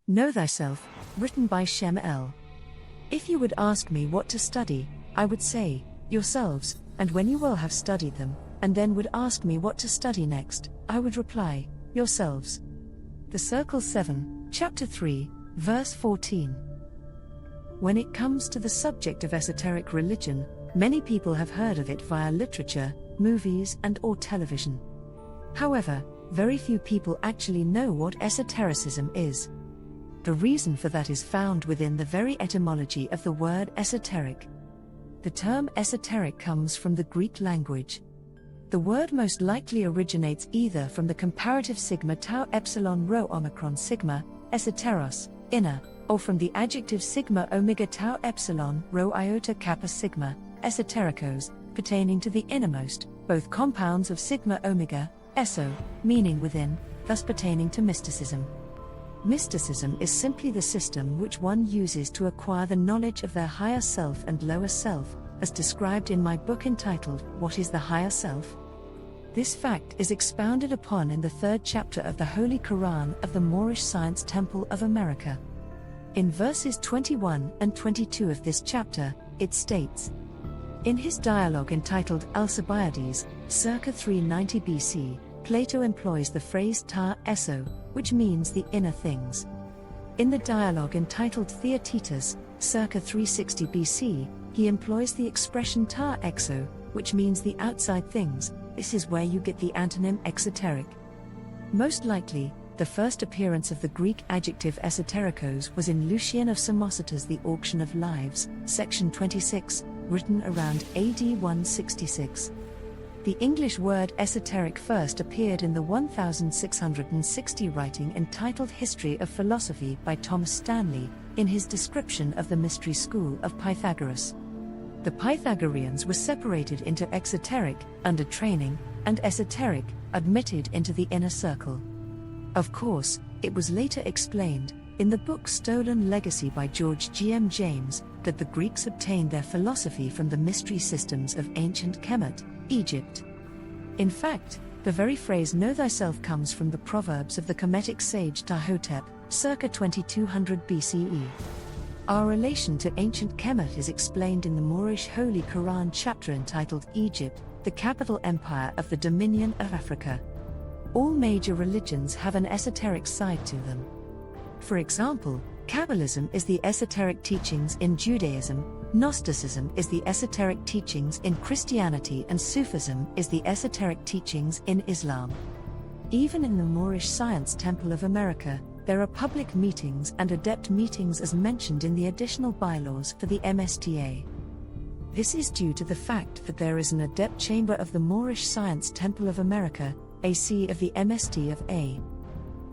Know Thyself, written by Shem L. If you would ask me what to study, I would say, yourselves, and when you will have studied them, and then would ask me what to study next, I would reply, yourselves. The Circle 7, Chapter 3, Verse 14. When it comes to the subject of esoteric religion, many people have heard of it via literature, movies, and/or television. However, very few people actually know what esotericism is. The reason for that is found within the very etymology of the word esoteric. The term esoteric comes from the Greek language. The word most likely originates either from the comparative sigma tau epsilon rho omicron sigma, esoteros, inner, or from the adjective sigma omega tau epsilon rho iota kappa sigma, esoterikos, pertaining to the innermost, both compounds of sigma omega, eso, meaning within, thus pertaining to mysticism. Mysticism is simply the system which one uses to acquire the knowledge of their higher self and lower self, as described in my book entitled, What is the Higher Self? This fact is expounded upon in the 3rd chapter of the Holy Quran of the Moorish Science Temple of America. In verses 21 and 22 of this chapter, it states, in his dialogue entitled Alcibiades, circa 390 BC, Plato employs the phrase ta eso, which means the inner things. In the dialogue entitled Theaetetus, circa 360 BC, he employs the expression ta exo, which means the outside things. This is where you get the antonym exoteric. Most likely, the first appearance of the Greek adjective esoterikos was in Lucian of Samosata's The Auction of Lives, section 26, written around AD 166. The English word esoteric first appeared in the 1660 writing entitled History of Philosophy by Thomas Stanley, in his description of the mystery school of Pythagoras. The Pythagoreans were separated into exoteric, under training, and esoteric, admitted into the inner circle. Of course, it was later explained, in the book Stolen Legacy by George G.M. James, that the Greeks obtained their philosophy from the mystery systems of ancient Kemet, Egypt. In fact, the very phrase know thyself comes from the proverbs of the Kemetic sage Ptahhotep, circa 2200 BCE. Our relation to ancient Kemet is explained in the Moorish Holy Quran chapter entitled Egypt, the capital empire of the Dominion of Africa. All major religions have an esoteric side to them. For example, Kabbalism is the esoteric teachings in Judaism, Gnosticism is the esoteric teachings in Christianity, and Sufism is the esoteric teachings in Islam. Even in the Moorish Science Temple of America, there are public meetings and adept meetings as mentioned in the additional bylaws for the MSTA. This is due to the fact that there is an adept chamber of the Moorish Science Temple of America, AC of the MST of A.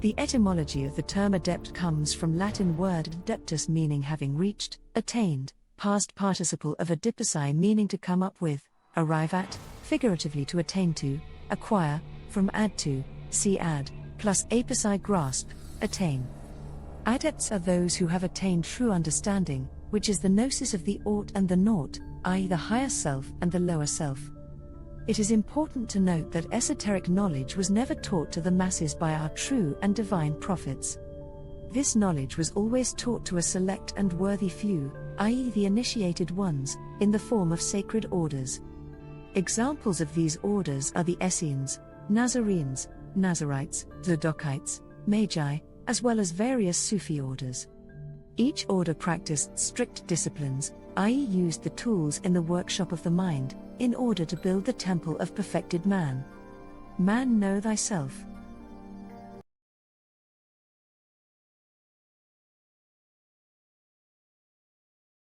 The etymology of the term adept comes from Latin word adeptus meaning having reached, attained, past participle of adipicai meaning to come up with, arrive at, figuratively to attain to, acquire, from add to, see add, plus apicai grasp, attain. Adepts are those who have attained true understanding, which is the gnosis of the ought and the naught, i.e. the higher self and the lower self. It is important to note that esoteric knowledge was never taught to the masses by our true and divine prophets. This knowledge was always taught to a select and worthy few, i.e. the initiated ones, in the form of sacred orders. Examples of these orders are the Essenes, Nazarenes, Nazarites, Zadokites, Magi, as well as various Sufi orders. Each order practiced strict disciplines, i.e. used the tools in the workshop of the mind, in order to build the temple of perfected man. Man know thyself.